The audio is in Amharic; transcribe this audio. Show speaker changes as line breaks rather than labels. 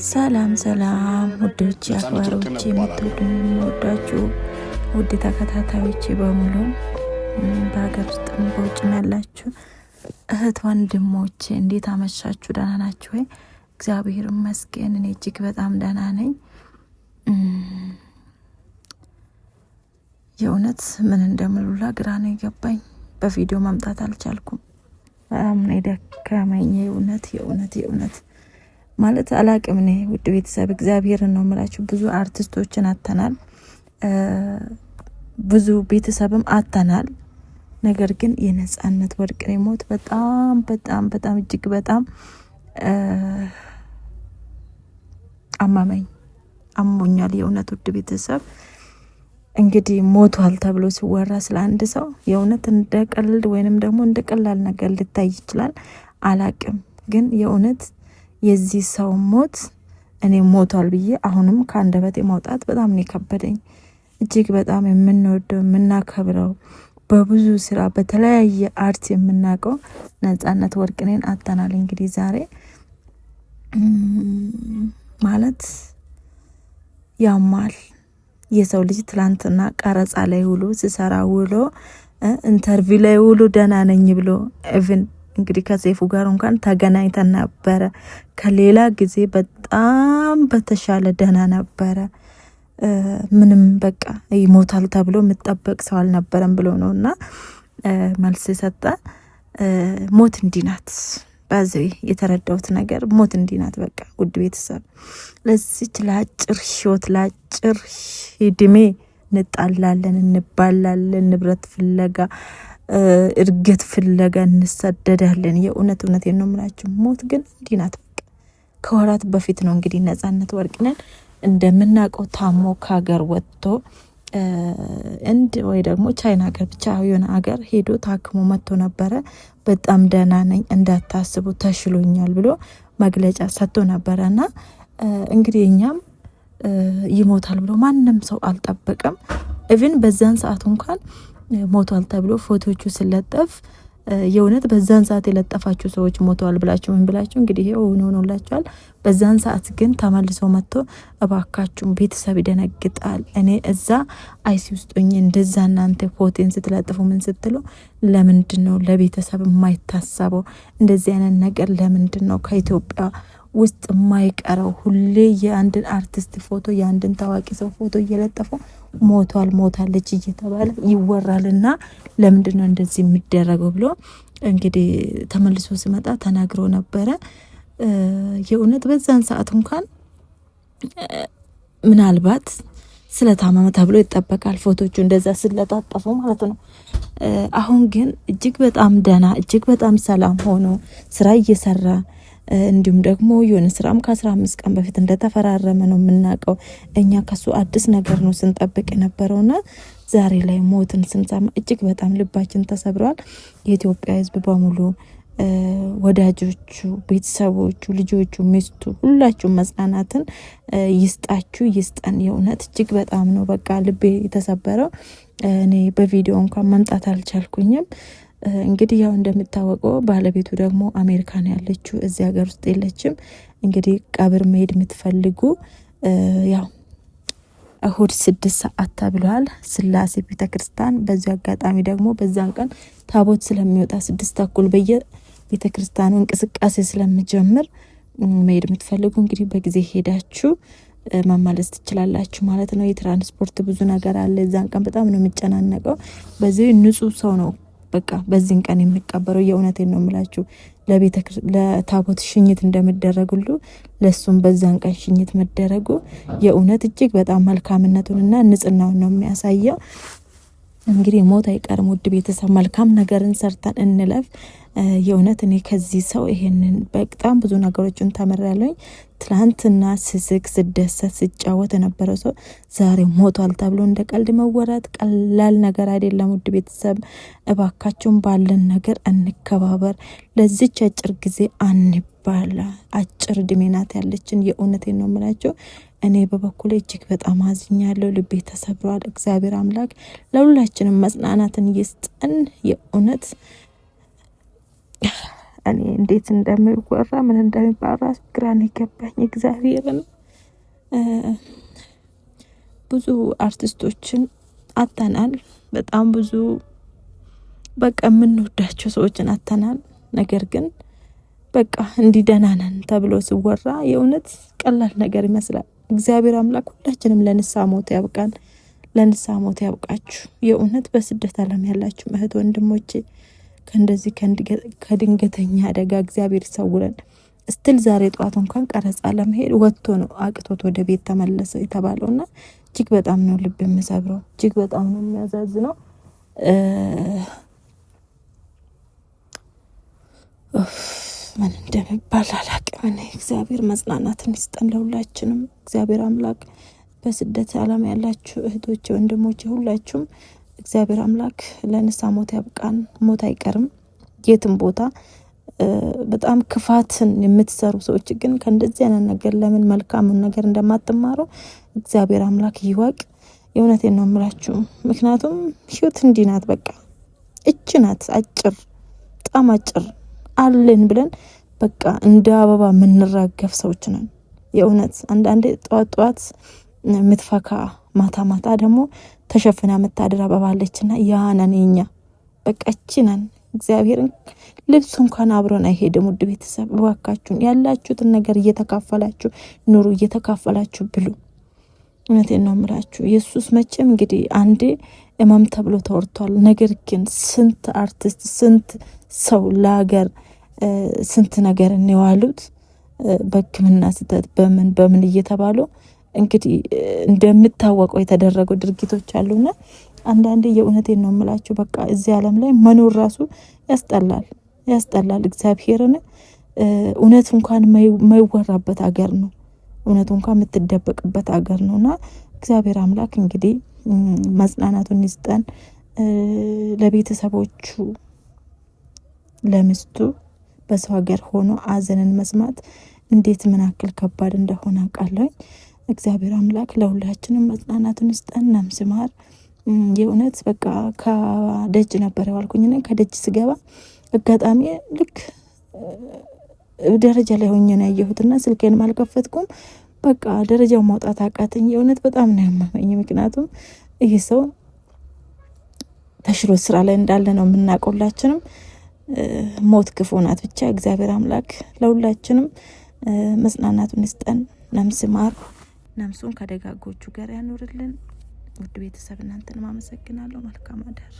ሰላም ውዶች አክባሮች የምትወዱኝ የምወዳችሁ ውድ ተከታታዮች በሙሉ በሀገር ውስጥም በውጭም ያላችሁ እህት ወንድሞቼ እንዴት አመሻችሁ? ደህና ናችሁ ወይ? እግዚአብሔር ይመስገን እኔ እጅግ በጣም ደህና ነኝ። የእውነት ምን እንደምሉላ ግራ ነው የገባኝ። በቪዲዮ መምጣት አልቻልኩም። በጣም ነው ደከመኝ። የእውነት ማለት አላቅም። እኔ ውድ ቤተሰብ እግዚአብሔርን ነው የምላችሁ። ብዙ አርቲስቶችን አተናል፣ ብዙ ቤተሰብም አተናል። ነገር ግን የነጻነት ወርቅኔ ሞት በጣም እጅግ በጣም አሞኛል። የእውነት ውድ ቤተሰብ እንግዲህ ሞቷል ተብሎ ሲወራ ስለ አንድ ሰው የእውነት እንደ ቀልድ ወይንም ደግሞ እንደ ቀላል ነገር ልታይ ይችላል፣ አላቅም። ግን የእውነት የዚህ ሰው ሞት እኔ ሞቷል ብዬ አሁንም ከአንደበቴ ማውጣት በጣም ነው ከበደኝ። እጅግ በጣም የምንወደው የምናከብረው በብዙ ስራ በተለያየ አርት የምናውቀው ነጻነት ወርቅኔን አተናል። እንግዲህ ዛሬ ማለት ያማል። የሰው ልጅ ትላንትና ቀረጻ ላይ ውሎ ሲሰራ ውሎ ኢንተርቪው ላይ ውሎ ደህና ነኝ ብሎ ኢቭን እንግዲህ ከሰይፉ ጋር እንኳን ተገናኝተን ነበረ። ከሌላ ጊዜ በጣም በተሻለ ደህና ነበረ። ምንም በቃ ይሞታል ተብሎ የምጠበቅ ሰው አልነበረም ብሎ ነውና መልስ ሰጠ። ሞት እንዲናት በዚህ የተረዳሁት ነገር ሞት እንዲናት። በቃ ውድ ቤተሰብ ለዚች ለአጭር ህይወት ለአጭር እድሜ እንጣላለን፣ እንባላለን፣ ንብረት ፍለጋ እርግጥ ፍለጋ እንሰደዳለን። የእውነቴን ነው የምላችሁ። ሞት ግን እንዲናት። በቃ ከወራት በፊት ነው እንግዲህ ነጻነት ወርቅኔን እንደምናውቀው ታሞ ከሀገር ወጥቶ ወይ ደግሞ ቻይና ሀገር ብቻ የሆነ ሀገር ሄዶ ታክሞ መጥቶ ነበረ። በጣም ደህና ነኝ እንዳታስቡ ተሽሎኛል ብሎ መግለጫ ሰጥቶ ነበረና እንግዲህ እኛም ይሞታል ብሎ ማንም ሰው አልጠበቀም። ኢቭን በዛን ሰዓት እንኳን ሞቷል ተብሎ ፎቶቹ ሲለጠፍ የእውነት በዛን ሰዓት የለጠፋችሁ ሰዎች ሞቷል ብላችሁ ምን ብላችሁ እንግዲህ ይሄው ሆኖላችኋል። በዛን ሰዓት ግን ተመልሶ መጥቶ እባካችሁ ቤተሰብ ይደነግጣል። እኔ እዛ አይሲ ውስጥ ሆኜ እንደዛ እናንተ ፎቶን ስትለጥፉ ምን ስትሉ ለምንድን ነው ለቤተሰብ የማይታሰበው? እንደዚህ አይነት ነገር ለምንድን ነው ከኢትዮጵያ ውስጥ የማይቀረው? ሁሌ የአንድን አርቲስት ፎቶ የአንድን ታዋቂ ሰው ፎቶ እየለጠፉ ሞታለች እየተባለ ይወራልና ለምንድን ነው እንደዚህ የሚደረገው ብሎ እንግዲህ ተመልሶ ሲመጣ ተናግሮ ነበረ። የእውነት በዛን ሰዓት እንኳን ምናልባት ስለታመመ ተብሎ ይጠበቃል፣ ፎቶቹ እንደዛ ስለጣጠፉ ማለት ነው። አሁን ግን እጅግ በጣም ደህና እጅግ በጣም ሰላም ሆኖ ስራ እየሰራ እንዲሁም ደግሞ የሆነ ስራም ከ15 ቀን በፊት እንደተፈራረመ ነው የምናውቀው። እኛ ከሱ አዲስ ነገር ነው ስንጠብቅ የነበረውና ዛሬ ላይ ሞትን ስንሰማ እጅግ በጣም ልባችን ተሰብሯል። የኢትዮጵያ ሕዝብ በሙሉ ወዳጆቹ፣ ቤተሰቦቹ፣ ልጆቹ፣ ሚስቱ ሁላችሁም መጽናናትን ይስጣችሁ ይስጠን። የእውነት እጅግ በጣም ነው በቃ ልቤ የተሰበረው። እኔ በቪዲዮ እንኳን መምጣት አልቻልኩኝም። እንግዲህ ያው እንደምታወቀው ባለቤቱ ደግሞ አሜሪካን ያለችው እዚህ ሀገር ውስጥ የለችም። እንግዲህ ቀብር መሄድ የምትፈልጉ ያው እሁድ 6 ሰዓት ተብሏል ስላሴ ቤተክርስቲያን። በዚህ አጋጣሚ ደግሞ በዛን ቀን ታቦት ስለሚወጣ 6 ተኩል በየቤተክርስቲያኑ እንቅስቃሴ ስለምጀምር መሄድ የምትፈልጉ እንግዲህ በጊዜ ሄዳችሁ መመለስ ትችላላችሁ ማለት ነው። የትራንስፖርት ብዙ ነገር አለ። እዛን ቀን በጣም ነው የሚጨናነቀው። በዚህ ንጹህ ሰው ነው በቃ በዚህን ቀን የሚቀበረው። የእውነቴን ነው የምላችሁ። ለታቦት ሽኝት እንደሚደረጉሉ ለሱም በዛን ቀን ሽኝት መደረጉ የእውነት እጅግ በጣም መልካምነቱንና ንጽህናውን ነው የሚያሳየው። እንግዲህ ሞት አይቀርም ውድ ቤተሰብ፣ መልካም ነገርን ሰርተን እንለፍ። የእውነት እኔ ከዚህ ሰው ይሄንን በጣም ብዙ ነገሮችን ተመራለኝ። ትላንትና ስስቅ ስደሰት ስጫወት የነበረው ሰው ዛሬ ሞቷል ተብሎ እንደ ቀልድ መወራት ቀላል ነገር አይደለም። ውድ ቤተሰብ እባካችሁን ባለን ነገር እንከባበር። ለዚች አጭር ጊዜ አንባላ። አጭር እድሜ ናት ያለችን። የእውነቴን ነው የምላችሁ። እኔ በበኩሌ እጅግ በጣም አዝኛለሁ። ልቤ ተሰብሯል። እግዚአብሔር አምላክ ለሁላችንም መጽናናትን ይስጠን። የእውነት እኔ እንዴት እንደሚወራ ምን እንደሚባል ግራ ነው የገባኝ። እግዚአብሔርን ብዙ አርቲስቶችን አተናል። በጣም ብዙ በቃ የምንወዳቸው ሰዎችን አተናል። ነገር ግን በቃ እንዲደናነን ተብሎ ሲወራ የእውነት ቀላል ነገር ይመስላል። እግዚአብሔር አምላክ ሁላችንም ለንስሐ ሞት ያብቃን፣ ለንስሐ ሞት ያብቃችሁ። የእውነት በስደት ዓለም ያላችሁ እህት ወንድሞቼ ከእንደዚህ ከድንገተኛ አደጋ እግዚአብሔር ይሰውረን። ስትል ዛሬ ጠዋት እንኳን ቀረጻ ለመሄድ ወጥቶ ነው አቅቶት ወደ ቤት ተመለሰ የተባለውና እጅግ በጣም ነው ልብ የሚሰብረው፣ እጅግ በጣም ነው የሚያዛዝነው። ምን እንደሚባል አላቅም። እኔ እግዚአብሔር መጽናናትን ይስጠን ለሁላችንም። እግዚአብሔር አምላክ በስደት ዓለም ያላችሁ እህቶቼ ወንድሞቼ ሁላችሁም እግዚአብሔር አምላክ ለንስሐ ሞት ያብቃን። ሞት አይቀርም የትም ቦታ። በጣም ክፋትን የምትሰሩ ሰዎች ግን ከእንደዚህ አይነት ነገር ለምን መልካምን ነገር እንደማትማሩ እግዚአብሔር አምላክ ይወቅ። የእውነቴን ነው የምላችሁ። ምክንያቱም ህይወት እንዲህ ናት። በቃ እች ናት፣ አጭር፣ በጣም አጭር አለን ብለን በቃ እንደ አበባ የምንራገፍ ሰዎች ነን። የእውነት አንዳንዴ ጠዋት ምትፈካ ማታ ማታ ደግሞ ተሸፍና የምታድር አበባ አለችና ያነን የኛ በቃ እቺ ነን። እግዚአብሔርን ልብስ እንኳን አብሮን አይሄድም። ውድ ቤተሰብ እባካችሁን ያላችሁትን ነገር እየተካፈላችሁ ኑሩ፣ እየተካፈላችሁ ብሉ። እውነቴን ነው የምላችሁ። ኢየሱስ መቼም እንግዲህ አንዴ እማም ተብሎ ተወርቷል። ነገር ግን ስንት አርቲስት ስንት ሰው ለሀገር ስንት ነገር እንዋሉት በሕክምና ስህተት በምን እየተባሉ እንግዲህ እንደምታወቀው የተደረጉ ድርጊቶች አሉና አንዳንዴ የእውነቴን ነው የምላችሁ በቃ እዚህ ዓለም ላይ መኖር ራሱ ያስጠላል። እግዚአብሔርን እውነት እንኳን የማይወራበት ሀገር ነው። እውነት እንኳን የምትደበቅበት ሀገር ነውና እግዚአብሔር አምላክ እንግዲህ መጽናናቱን ይስጠን። ለቤተሰቦቹ ለሚስቱ በሰው ሀገር ሆኖ አዘንን መስማት እንዴት ምን ያክል ከባድ እንደሆነ አውቃለሁ። እግዚአብሔር አምላክ ለሁላችንም መጽናናቱን ይስጠን። ነፍስ ይማር። የእውነት በቃ ከደጅ ነበር ያልኩኝና ከደጅ ስገባ አጋጣሚ ልክ ደረጃ ላይ ሆኜ ነው ያየሁትና ስልኬን አልከፈትኩም። በቃ ደረጃው ማውጣት አቃተኝ። የእውነት በጣም ነው ያመመኝ። ምክንያቱም ይሄ ሰው ተሽሎ ስራ ላይ እንዳለ ነው የምናውቀውላችንም። ሞት ክፉ ናት። ብቻ እግዚአብሔር አምላክ ለሁላችንም መጽናናቱን ይስጠን። ነፍስ ይማር። ነፍሱን ከደጋጎቹ ጋር ያኖርልን። ውድ ቤተሰብ እናንተንም አመሰግናለሁ። መልካም አዳር።